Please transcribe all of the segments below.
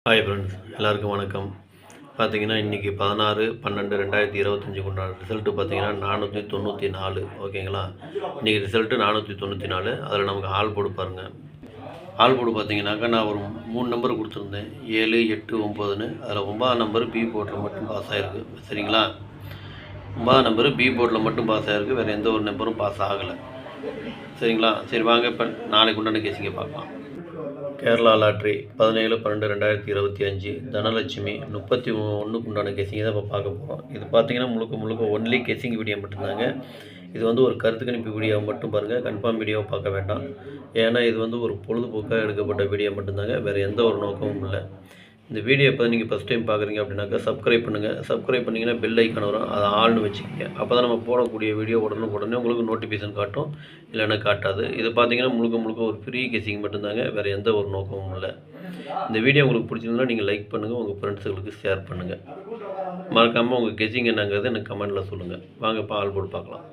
Hi friends, எல்லாருக்கும் வணக்கம். பார்த்தீங்கன்னா இன்றைக்கி 16/12/2025 உண்டான ரிசல்ட்டு பார்த்தீங்கன்னா 494. ஓகேங்களா? இன்றைக்கி ரிசல்ட்டு 494. அதில் நமக்கு ஆல் போர்டு பாருங்கள். ஆல் போர்டு பார்த்தீங்கன்னாக்கா நான் ஒரு 3 நம்பர் கொடுத்துருந்தேன், 7, 8, 9ன்னு. அதில் 9ஆம் நம்பர் பி போர்ட்டில் மட்டும் பாஸ் ஆகிருக்கு. சரிங்களா? 9ஆம் நம்பரு பி போர்ட்டில் மட்டும் பாஸ் ஆகிருக்கு, வேறு எந்த ஒரு நம்பரும் பாஸ் ஆகலை. சரிங்களா? சரி வாங்க, இப்போ நாளைக்கு உண்டான கேசிங்க பார்க்கலாம். கேரளா லாட்ரி 17/12/2025 தனலட்சுமி 31க்கு உண்டான கேசிங்க தான் இப்போ பார்க்க போகிறோம். இது பார்த்தீங்கன்னா முழுக்க ஒன்லி கெஸ்ஸிங் வீடியோ மட்டும்தாங்க. இது வந்து ஒரு கருத்து கணிப்பு வீடியோ மட்டும் பாருங்கள், கன்ஃபார்ம் வீடியோவை பார்க்க வேண்டாம். ஏன்னா இது வந்து ஒரு பொழுதுபோக்காக எடுக்கப்பட்ட வீடியோ மட்டும்தாங்க, வேறு எந்த ஒரு நோக்கமும் இல்லை. இந்த வீடியோ இப்போ நீங்கள் ஃபஸ்ட் டைம் பார்க்குறீங்க அப்படின்னாக்கா சப்ஸ்கிரைப் பண்ணுங்கள். சப்ஸ்கிரைப் பண்ணிங்கன்னா பெல் ஐக்கான் வரும், அதை ஆள்னு வச்சுக்கோங்க. அப்போ தான் நம்ம போடக்கூடிய வீடியோ உடனே உங்களுக்கு நோட்டிஃபிகேஷன் காட்டும், இல்லைன்னா காட்டாது. இது பார்த்தீங்கன்னா முழுக்க ஒரு ஃப்ரீ கெஸ்ஸிங் மட்டும்தாங்க, வேறு எந்த ஒரு நோக்கமும் இல்லை. இந்த வீடியோ உங்களுக்கு பிடிச்சிருந்தா நீங்கள் லைக் பண்ணுங்கள், உங்கள் ஃப்ரெண்ட்ஸுகளுக்கு ஷேர் பண்ணுங்கள். மறக்காமல் உங்கள் கெஸ்ஸிங் என்னங்கிறது எனக்கு கமெண்ட்டில் சொல்லுங்கள். வாங்க இப்போ ஆல் போர்டு பார்க்கலாம்.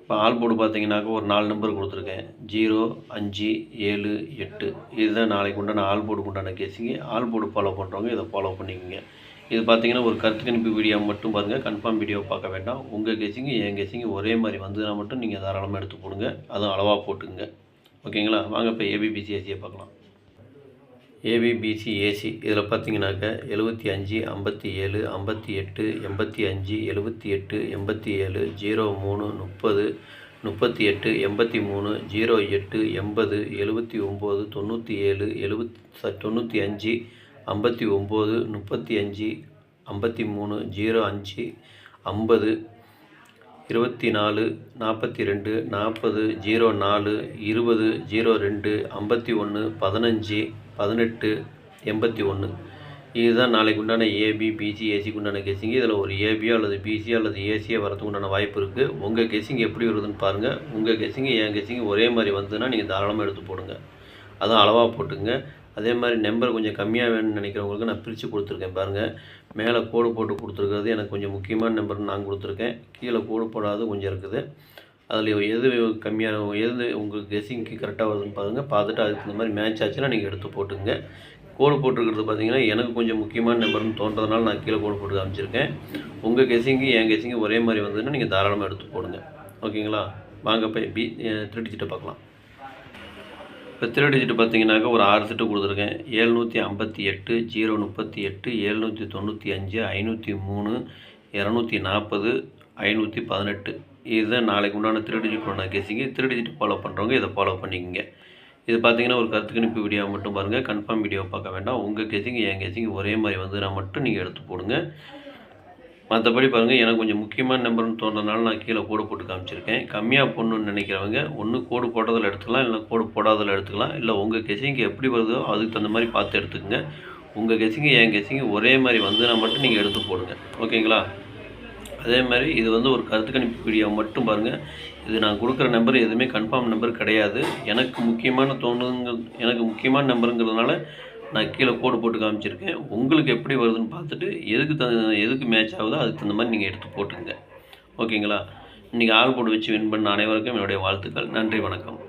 இப்போ ஆல் போர்டு பார்த்தீங்கன்னாக்கா ஒரு 4 நம்பர் கொடுத்துருக்கேன், 0, 5, 7, 8. இதுதான் நாளைக்கு உண்டான ஆல் போர்டுக்கு உண்டான கேசிங்க. ஆல் போர்டு ஃபாலோ பண்ணுறவங்க இதை ஃபாலோ பண்ணிக்கோங்க. இது பார்த்தீங்கன்னா ஒரு கருத்து கணிப்பு வீடியோ மட்டும் பாருங்கள், கன்ஃபார்ம் வீடியோ பார்க்க வேண்டாம். உங்கள் கெஸ்ஸிங்கு என் கெஸ்ஸிங்கு ஒரே மாதிரி வந்ததுன்னா மட்டும் நீங்கள் தாராளமாக எடுத்து போடுங்க, அதுவும் அளவாக போட்டுங்க. ஓகேங்களா? வாங்க இப்போ ஏபிபிசிஏசியை பார்க்கலாம். ஏபிபிசிஏசி இதில் பார்த்தீங்கன்னாக்கா 75, 57, 58, 85, 78, 87, 03, 30, 38, 83, 08, 80, 79, 97, 95, 59, 35, 53, 05, 50, 24, 42, 40, 04, 20, 02, 51, 15, 18, 81. இதுதான் நாளைக்கு உண்டான ஏபி, பிசி, ஏசிக்கு உண்டான கெஸ்ஸிங்கு. இதில் ஒரு ஏபியோ அல்லது பிசியோ அல்லது ஏசியோ வரதுக்கு உண்டான வாய்ப்பு இருக்குது. உங்கள் கெஸ்ஸிங் எப்படி வருதுன்னு பாருங்கள். உங்கள் கெஸ்ஸிங்கு என் கெஸ்ஸிங்கு ஒரே மாதிரி வந்ததுன்னா நீங்கள் தாராளமாக எடுத்து போடுங்க, அதுவும் அளவாக போட்டுங்க. அதே மாதிரி நம்பர் கொஞ்சம் கம்மியாக வேணும்னு நினைக்கிறவங்களுக்கு நான் பிரித்து கொடுத்துருக்கேன் பாருங்கள். மேலே கோடு போட்டு கொடுத்துருக்கிறது எனக்கு கொஞ்சம் முக்கியமான நம்பர்னு நான் கொடுத்துருக்கேன், கீழே கோடு போடாது கொஞ்சம் இருக்குது. அதில் எது கம்மியான எது உங்களுக்கு கெஸ்ஸிங்க்கு கரெக்டாக வருதுன்னு பாருங்கள். பார்த்துட்டு அதுக்கு இந்த மாதிரி மேட்ச் ஆச்சுன்னா நீங்கள் எடுத்து போட்டுங்க. கோடு போட்டிருக்கிறது பார்த்தீங்கன்னா எனக்கு கொஞ்சம் முக்கியமான நம்பர்னு தோன்றதுனால நான் கீழே கோடு போட்டு காமிச்சிருக்கேன். உங்கள் கெஸ்ஸிங்கு என் கெஸ்ஸிங்கு ஒரே மாதிரி வந்ததுன்னா நீங்கள் தாராளமாக எடுத்து போடுங்க. ஓகேங்களா? வாங்க இப்போ 3 டிஜிட்டை பார்க்கலாம். இப்போ 3 டிஜிட்டு பார்த்தீங்கன்னாக்கா ஒரு 6 செட்டு கொடுத்துருக்கேன். 758, 038, 795, 503, 240, 518. இதுதான் நாளைக்கு உண்டான 3 டிஜிட் உண்டான கெஸ்ஸிங்கு. 3 டிஜிட் ஃபாலோ பண்ணுறவங்க இதை ஃபாலோ பண்ணிக்கோங்க. இது பார்த்தீங்கன்னா ஒரு கருத்து கணிப்பு வீடியோ மட்டும் பாருங்கள், கன்ஃபார்ம் வீடியோ பார்க்க வேண்டாம். உங்கள் கெஸ்ஸிங்கு என் கெஸ்ஸிங்கு ஒரே மாதிரி வந்ததுன்னா மட்டும் நீங்கள் எடுத்து போடுங்க. மற்றபடி பாருங்கள், எனக்கு கொஞ்சம் முக்கியமான நம்பர்னு தோன்றதுனால நான் கீழே கோடு போட்டு காமிச்சிருக்கேன். கம்மியாக போடணுன்னு நினைக்கிறவங்க ஒன்று கோடு போட்டதில் எடுத்துக்கலாம், இல்லை கோடு போடாததில் எடுத்துக்கலாம். இல்லை உங்கள் கெஸ்ஸிங்கு எப்படி வருதோ அதுக்கு தகுந்த மாதிரி பார்த்து எடுத்துக்கங்க. உங்கள் கெஸ்ஸிங்கு என் கெஸ்ஸிங்கு ஒரே மாதிரி வந்ததுன்னா மட்டும் நீங்கள் எடுத்து போடுங்க. ஓகேங்களா? அதே மாதிரி இது வந்து ஒரு கருத்து கணிப்பு வீடியோ மட்டும் பாருங்கள். இது நான் கொடுக்குற நம்பர் எதுவுமே கன்ஃபார்ம் நம்பர் கிடையாது. எனக்கு முக்கியமான நம்பருங்கிறதுனால நான் கீழே கோடு போட்டு காமிச்சிருக்கேன். உங்களுக்கு எப்படி வருதுன்னு பார்த்துட்டு எதுக்கு மேட்ச் ஆகுதோ அதுக்கு தகுந்த மாதிரி நீங்கள் எடுத்து போட்டுங்க. ஓகேங்களா? இன்றைக்கி ஆல் போர்டு வச்சு வின் பண்ண அனைவருக்கும் என்னுடைய வாழ்த்துக்கள். நன்றி, வணக்கம்.